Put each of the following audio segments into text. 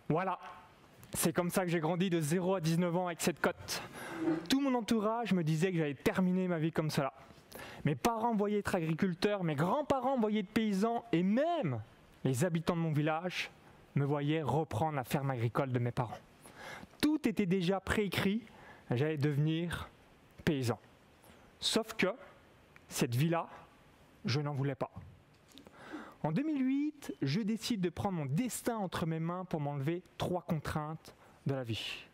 Voilà, c'est comme ça que j'ai grandi de 0 à 19 ans avec cette cote. Tout mon entourage me disait que j'allais terminer ma vie comme cela. Mes parents me voyaient être agriculteur, mes grands-parents me voyaient être paysan et même les habitants de mon village me voyaient reprendre la ferme agricole de mes parents. Tout était déjà préécrit, j'allais devenir paysan. Sauf que cette vie-là, je n'en voulais pas. En 2008, je décide de prendre mon destin entre mes mains pour m'enlever 3 contraintes de la vie.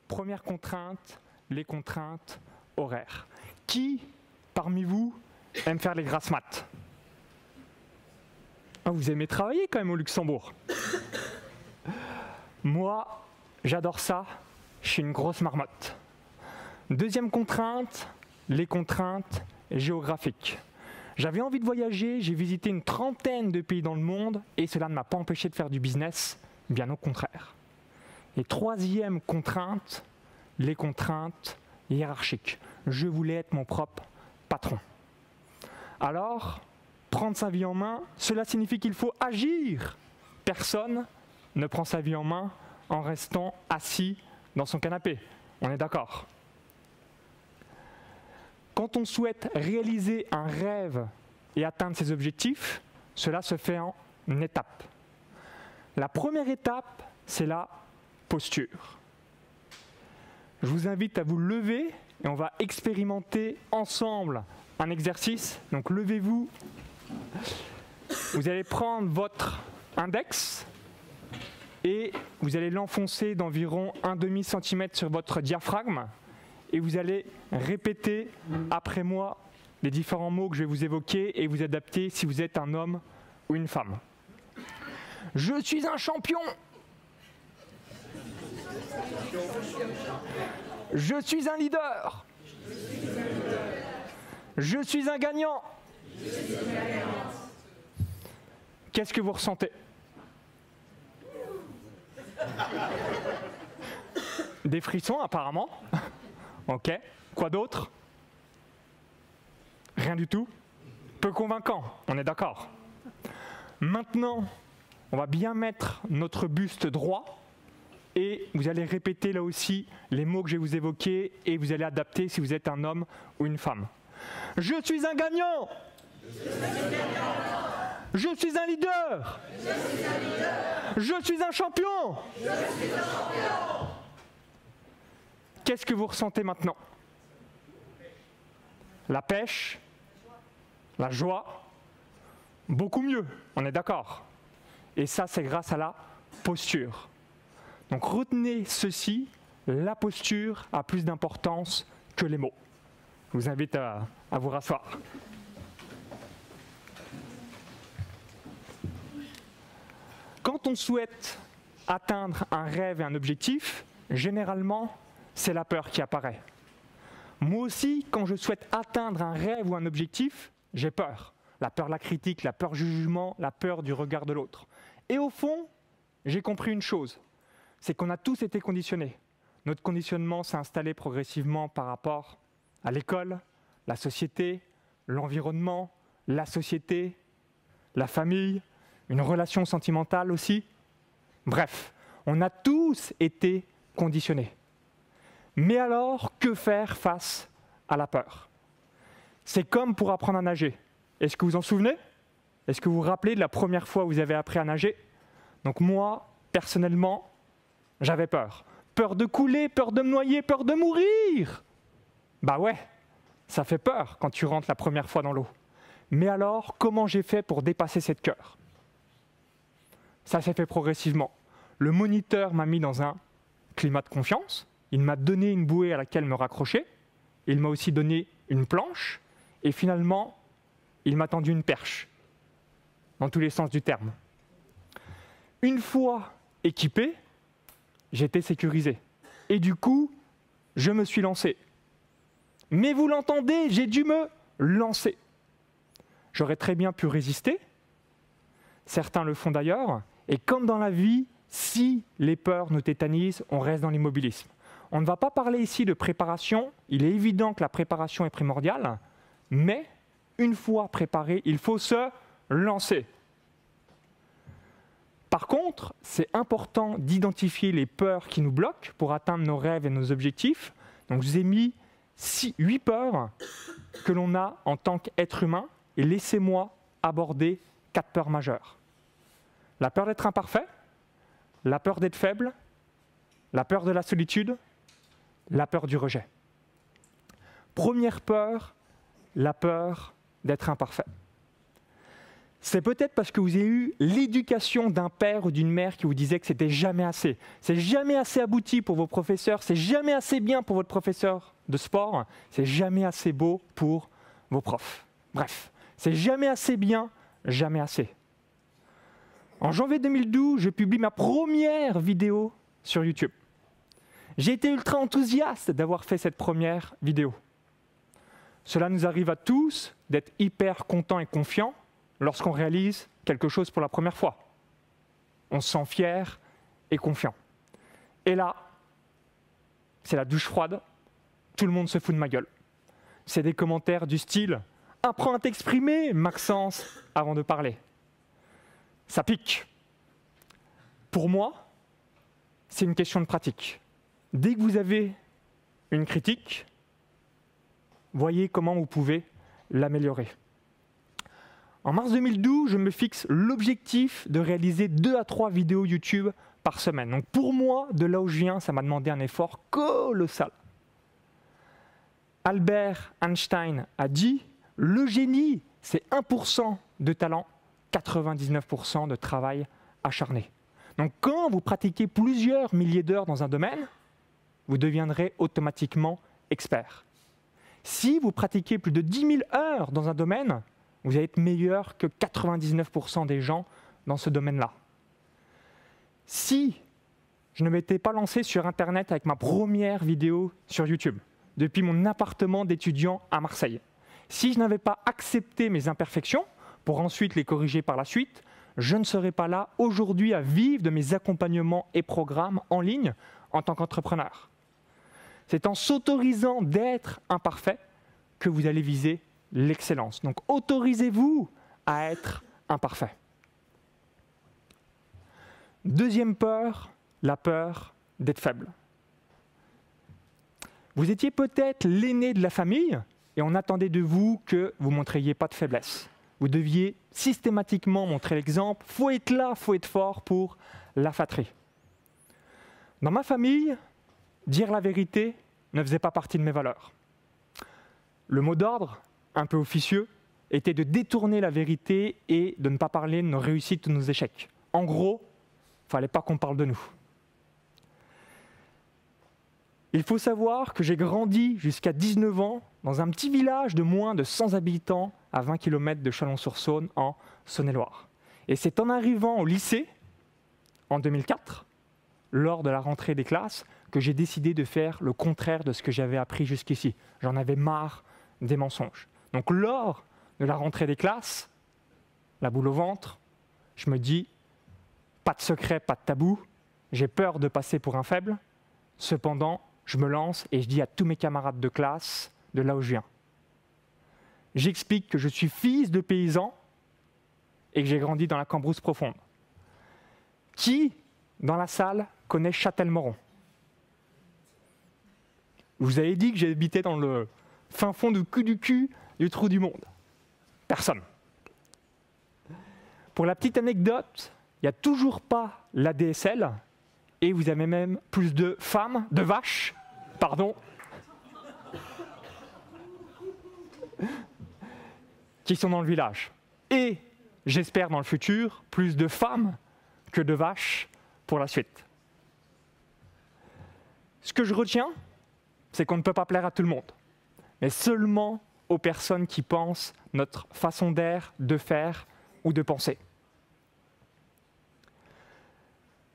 Première contrainte, les contraintes horaires. Qui, parmi vous, aime faire les grasses mat? Vous aimez travailler quand même au Luxembourg. Moi, j'adore ça, je suis une grosse marmotte. Deuxième contrainte, les contraintes géographiques. J'avais envie de voyager, j'ai visité une trentaine de pays dans le monde et cela ne m'a pas empêché de faire du business, bien au contraire. Et troisième contrainte, les contraintes hiérarchiques. Je voulais être mon propre patron. Alors, prendre sa vie en main, cela signifie qu'il faut agir. Personne ne prend sa vie en main en restant assis dans son canapé. On est d'accord ? Quand on souhaite réaliser un rêve et atteindre ses objectifs, cela se fait en étapes. La première étape, c'est la posture. Je vous invite à vous lever et on va expérimenter ensemble un exercice. Donc levez-vous. Vous allez prendre votre index et vous allez l'enfoncer d'environ 1/2 centimètre sur votre diaphragme. Et vous allez répéter après moi les différents mots que je vais vous évoquer et vous adapter si vous êtes un homme ou une femme. Je suis un champion. Je suis un leader. Je suis un gagnant. Qu'est-ce que vous ressentez? Des frissons apparemment. Ok. Quoi d'autre? Rien du tout. Peu convaincant, on est d'accord. Maintenant, on va bien mettre notre buste droit et vous allez répéter là aussi les mots que je vais vous évoquer et vous allez adapter si vous êtes un homme ou une femme. Je suis un gagnant. Je suis un leader. Je suis un champion. Qu'est-ce que vous ressentez maintenant? La pêche, la joie, beaucoup mieux, on est d'accord. Et ça, c'est grâce à la posture. Donc retenez ceci, la posture a plus d'importance que les mots. Je vous invite à vous rasseoir. Quand on souhaite atteindre un rêve et un objectif, généralement, c'est la peur qui apparaît. Moi aussi, quand je souhaite atteindre un rêve ou un objectif, j'ai peur. La peur de la critique, la peur du jugement, la peur du regard de l'autre. Et au fond, j'ai compris une chose, c'est qu'on a tous été conditionnés. Notre conditionnement s'est installé progressivement par rapport à l'école, la société, l'environnement, la société, la famille, une relation sentimentale aussi. Bref, on a tous été conditionnés. Mais alors, que faire face à la peur? C'est comme pour apprendre à nager. Est-ce que vous en souvenez? Est-ce que vous vous rappelez de la première fois où vous avez appris à nager? Donc moi, personnellement, j'avais peur. Peur de couler, peur de me noyer, peur de mourir. Bah ouais, ça fait peur quand tu rentres la première fois dans l'eau. Mais alors, comment j'ai fait pour dépasser cette peur? Ça s'est fait progressivement. Le moniteur m'a mis dans un climat de confiance. Il m'a donné une bouée à laquelle me raccrocher. Il m'a aussi donné une planche. Et finalement, il m'a tendu une perche, dans tous les sens du terme. Une fois équipé, j'étais sécurisé. Et du coup, je me suis lancé. Mais vous l'entendez, j'ai dû me lancer. J'aurais très bien pu résister. Certains le font d'ailleurs. Et comme dans la vie, si les peurs nous tétanisent, on reste dans l'immobilisme. On ne va pas parler ici de préparation. Il est évident que la préparation est primordiale. Mais une fois préparé, il faut se lancer. Par contre, c'est important d'identifier les peurs qui nous bloquent pour atteindre nos rêves et nos objectifs. Donc, je vous ai mis 8 peurs que l'on a en tant qu'être humain, et laissez-moi aborder 4 peurs majeures. La peur d'être imparfait, la peur d'être faible, la peur de la solitude, la peur du rejet. Première peur, la peur d'être imparfait. C'est peut-être parce que vous avez eu l'éducation d'un père ou d'une mère qui vous disait que c'était jamais assez. C'est jamais assez abouti pour vos professeurs, c'est jamais assez bien pour votre professeur de sport, c'est jamais assez beau pour vos profs. Bref, c'est jamais assez bien, jamais assez. En janvier 2012, je publie ma première vidéo sur YouTube. J'ai été ultra enthousiaste d'avoir fait cette première vidéo. Cela nous arrive à tous d'être hyper contents et confiants lorsqu'on réalise quelque chose pour la première fois. On se sent fier et confiant. Et là, c'est la douche froide, tout le monde se fout de ma gueule. C'est des commentaires du style « Apprends à t'exprimer, Maxence, avant de parler ». Ça pique. Pour moi, c'est une question de pratique. Dès que vous avez une critique, voyez comment vous pouvez l'améliorer. En mars 2012, je me fixe l'objectif de réaliser 2 à 3 vidéos YouTube par semaine. Donc pour moi, de là où je viens, ça m'a demandé un effort colossal. Albert Einstein a dit « Le génie, c'est 1% de talent, 99% de travail acharné ». Donc quand vous pratiquez plusieurs milliers d'heures dans un domaine, vous deviendrez automatiquement expert. Si vous pratiquez plus de 10 000 heures dans un domaine, vous allez être meilleur que 99% des gens dans ce domaine-là. Si je ne m'étais pas lancé sur Internet avec ma première vidéo sur YouTube, depuis mon appartement d'étudiant à Marseille, si je n'avais pas accepté mes imperfections pour ensuite les corriger par la suite, je ne serais pas là aujourd'hui à vivre de mes accompagnements et programmes en ligne en tant qu'entrepreneur. C'est en s'autorisant d'être imparfait que vous allez viser l'excellence. Donc autorisez-vous à être imparfait. Deuxième peur, la peur d'être faible. Vous étiez peut-être l'aîné de la famille et on attendait de vous que vous ne montriez pas de faiblesse. Vous deviez systématiquement montrer l'exemple. Il faut être là, il faut être fort pour la fratrie. Dans ma famille, dire la vérité ne faisait pas partie de mes valeurs. Le mot d'ordre, un peu officieux, était de détourner la vérité et de ne pas parler de nos réussites ou de nos échecs. En gros, il ne fallait pas qu'on parle de nous. Il faut savoir que j'ai grandi jusqu'à 19 ans dans un petit village de moins de 100 habitants à 20 km de Chalon-sur-Saône en Saône-et-Loire. Et c'est en arrivant au lycée, en 2004, lors de la rentrée des classes, que j'ai décidé de faire le contraire de ce que j'avais appris jusqu'ici. J'en avais marre des mensonges. Donc lors de la rentrée des classes, la boule au ventre, je me dis, pas de secret, pas de tabou, j'ai peur de passer pour un faible, cependant, je me lance et je dis à tous mes camarades de classe de là où je viens. J'explique que je suis fils de paysan et que j'ai grandi dans la Cambrousse profonde. Qui, dans la salle, connaît Châtellmoron? Je vous avais dit que j'habitais dans le fin fond du cul du trou du monde. Personne. Pour la petite anecdote, il n'y a toujours pas la DSL et vous avez même plus de femmes, de vaches, pardon, qui sont dans le village. Et, j'espère dans le futur, plus de femmes que de vaches pour la suite. Ce que je retiens, c'est qu'on ne peut pas plaire à tout le monde, mais seulement aux personnes qui pensent notre façon d'être, de faire ou de penser.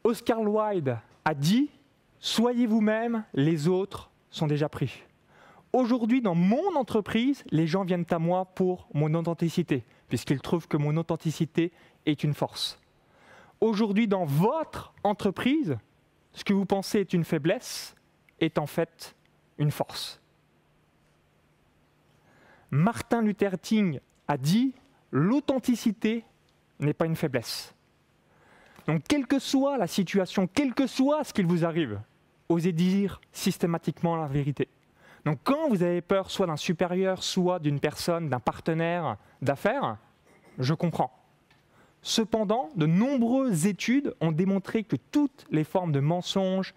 Oscar Wilde a dit « Soyez vous-même, les autres sont déjà pris ». Aujourd'hui, dans mon entreprise, les gens viennent à moi pour mon authenticité, puisqu'ils trouvent que mon authenticité est une force. Aujourd'hui, dans votre entreprise, ce que vous pensez est une faiblesse est en fait une force. Martin Luther King a dit « L'authenticité n'est pas une faiblesse ». Donc, quelle que soit la situation, quel que soit ce qu'il vous arrive, osez dire systématiquement la vérité. Donc, quand vous avez peur soit d'un supérieur, soit d'une personne, d'un partenaire d'affaires, je comprends. Cependant, de nombreuses études ont démontré que toutes les formes de mensonges,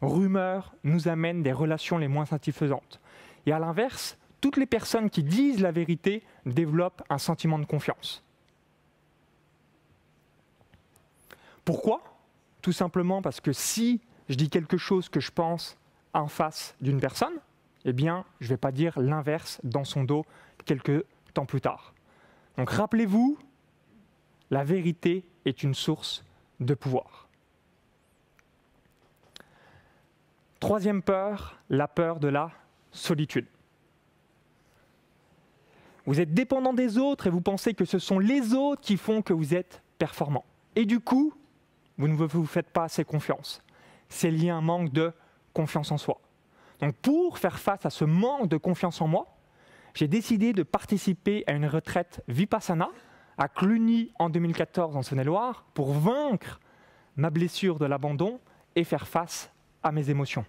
rumeurs, nous amènent des relations les moins satisfaisantes. Et à l'inverse, toutes les personnes qui disent la vérité développent un sentiment de confiance. Pourquoi ? Tout simplement parce que si je dis quelque chose que je pense en face d'une personne, eh bien, je ne vais pas dire l'inverse dans son dos quelques temps plus tard. Donc rappelez-vous, la vérité est une source de pouvoir. Troisième peur, la peur de la solitude. Vous êtes dépendant des autres et vous pensez que ce sont les autres qui font que vous êtes performant. Et du coup, vous ne vous faites pas assez confiance. C'est lié à un manque de confiance en soi. Donc pour faire face à ce manque de confiance en moi, j'ai décidé de participer à une retraite Vipassana à Cluny en 2014 en Saône-et-Loire pour vaincre ma blessure de l'abandon et faire face à mes émotions.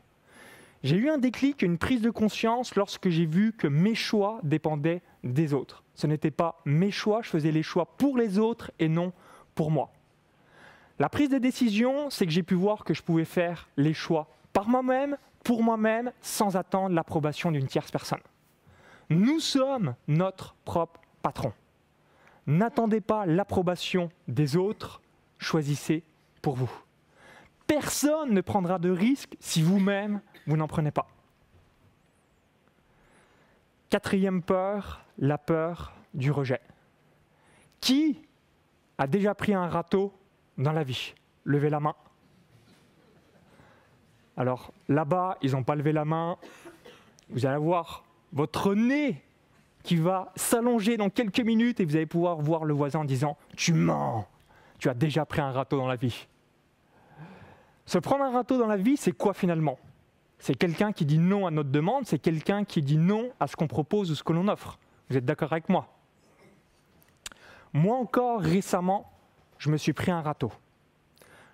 J'ai eu un déclic, une prise de conscience lorsque j'ai vu que mes choix dépendaient des autres. Ce n'était pas mes choix, je faisais les choix pour les autres et non pour moi. La prise de décision, c'est que j'ai pu voir que je pouvais faire les choix par moi-même, pour moi-même, sans attendre l'approbation d'une tierce personne. Nous sommes notre propre patron. N'attendez pas l'approbation des autres, choisissez pour vous. Personne ne prendra de risques si vous-même, vous n'en prenez pas. Quatrième peur, la peur du rejet. Qui a déjà pris un râteau dans la vie? Levez la main. Alors là-bas, ils n'ont pas levé la main. Vous allez voir votre nez qui va s'allonger dans quelques minutes et vous allez pouvoir voir le voisin en disant « Tu mens, tu as déjà pris un râteau dans la vie ». Se prendre un râteau dans la vie, c'est quoi finalement? C'est quelqu'un qui dit non à notre demande, c'est quelqu'un qui dit non à ce qu'on propose ou ce que l'on offre. Vous êtes d'accord avec moi? Moi encore, récemment, je me suis pris un râteau.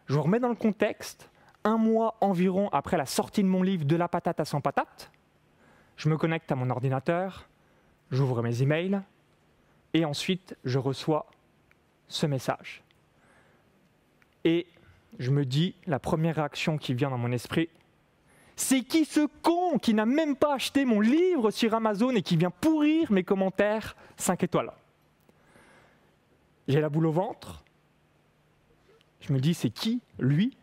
Je vous remets dans le contexte, 1 mois environ après la sortie de mon livre « De la patate à 100 patates », je me connecte à mon ordinateur, j'ouvre mes emails et ensuite je reçois ce message. Et je me dis, la première réaction qui vient dans mon esprit, c'est qui ce con qui n'a même pas acheté mon livre sur Amazon et qui vient pourrir mes commentaires 5 étoiles? J'ai la boule au ventre. Je me dis, c'est qui, lui?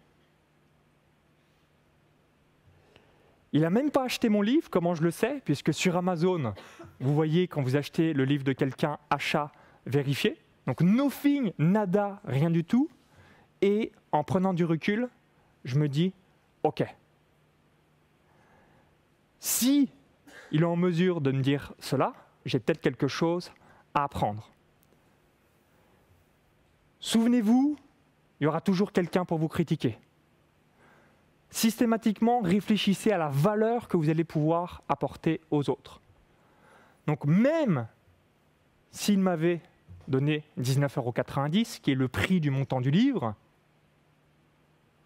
Il n'a même pas acheté mon livre, comment je le sais? Puisque sur Amazon, vous voyez quand vous achetez le livre de quelqu'un, achat vérifié. Donc nothing, nada, rien du tout. Et en prenant du recul, je me dis, ok, si il est en mesure de me dire cela, j'ai peut-être quelque chose à apprendre. Souvenez-vous, il y aura toujours quelqu'un pour vous critiquer. Systématiquement, réfléchissez à la valeur que vous allez pouvoir apporter aux autres. Donc même s'il m'avait donné 19,90 €, qui est le prix du montant du livre,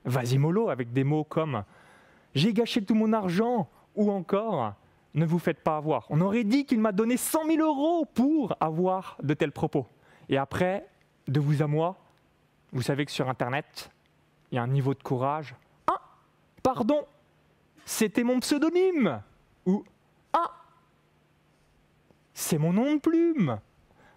vas-y mollo, avec des mots comme « j'ai gâché tout mon argent » ou encore « ne vous faites pas avoir ». On aurait dit qu'il m'a donné 100 000 € pour avoir de tels propos. Et après, de vous à moi, vous savez que sur Internet, il y a un niveau de courage. « Ah, pardon, c'était mon pseudonyme » ou « Ah, c'est mon nom de plume ».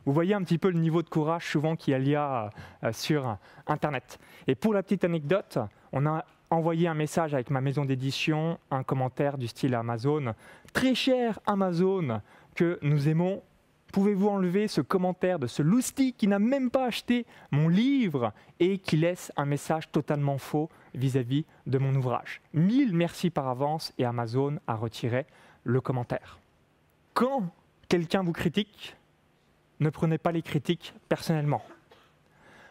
Vous voyez un petit peu le niveau de courage souvent qu'il y a sur Internet. Et pour la petite anecdote, on a envoyé un message avec ma maison d'édition, un commentaire du style Amazon. « Très cher Amazon que nous aimons, pouvez-vous enlever ce commentaire de ce lousti qui n'a même pas acheté mon livre et qui laisse un message totalement faux vis-à-vis de mon ouvrage. 1000 merci par avance » et Amazon a retiré le commentaire. Quand quelqu'un vous critique, ne prenez pas les critiques personnellement.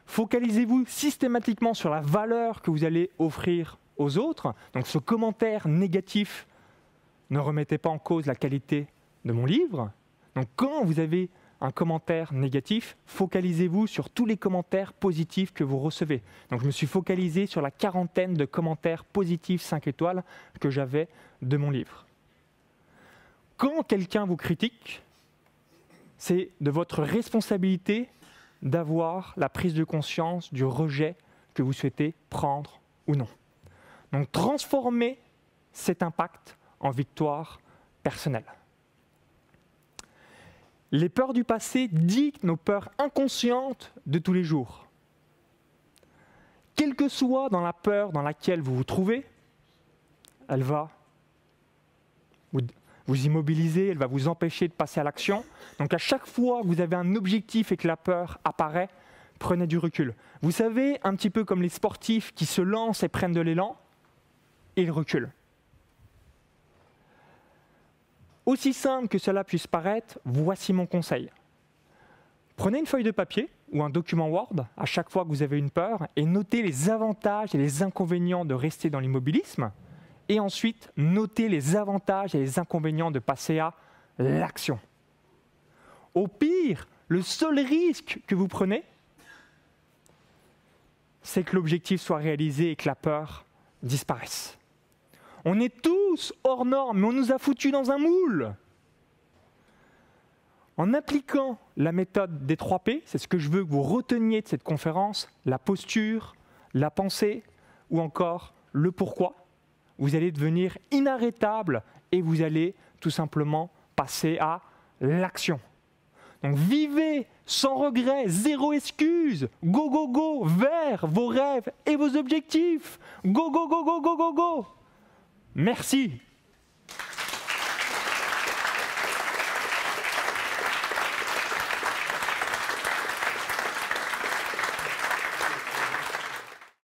Focalisez-vous systématiquement sur la valeur que vous allez offrir aux autres. Donc ce commentaire négatif, ne remettez pas en cause la qualité de mon livre. Donc quand vous avez un commentaire négatif, focalisez-vous sur tous les commentaires positifs que vous recevez. Donc je me suis focalisé sur la quarantaine de commentaires positifs 5 étoiles que j'avais de mon livre. Quand quelqu'un vous critique, c'est de votre responsabilité d'avoir la prise de conscience du rejet que vous souhaitez prendre ou non. Donc transformez cet impact en victoire personnelle. Les peurs du passé dictent nos peurs inconscientes de tous les jours. Quelle que soit dans la peur dans laquelle vous vous trouvez, elle va vous immobiliser, elle va vous empêcher de passer à l'action. Donc à chaque fois que vous avez un objectif et que la peur apparaît, prenez du recul. Vous savez, un petit peu comme les sportifs qui se lancent et prennent de l'élan, ils reculent. Aussi simple que cela puisse paraître, voici mon conseil. Prenez une feuille de papier ou un document Word à chaque fois que vous avez une peur et notez les avantages et les inconvénients de rester dans l'immobilisme et ensuite notez les avantages et les inconvénients de passer à l'action. Au pire, le seul risque que vous prenez, c'est que l'objectif soit réalisé et que la peur disparaisse. On est tous hors normes, mais on nous a foutus dans un moule. En appliquant la méthode des 3 P, c'est ce que je veux que vous reteniez de cette conférence, la posture, la pensée ou encore le pourquoi, vous allez devenir inarrêtable et vous allez tout simplement passer à l'action. Donc vivez sans regret, zéro excuse, go, go, go, vers vos rêves et vos objectifs. Go, go, go, go, go, go, go. Merci.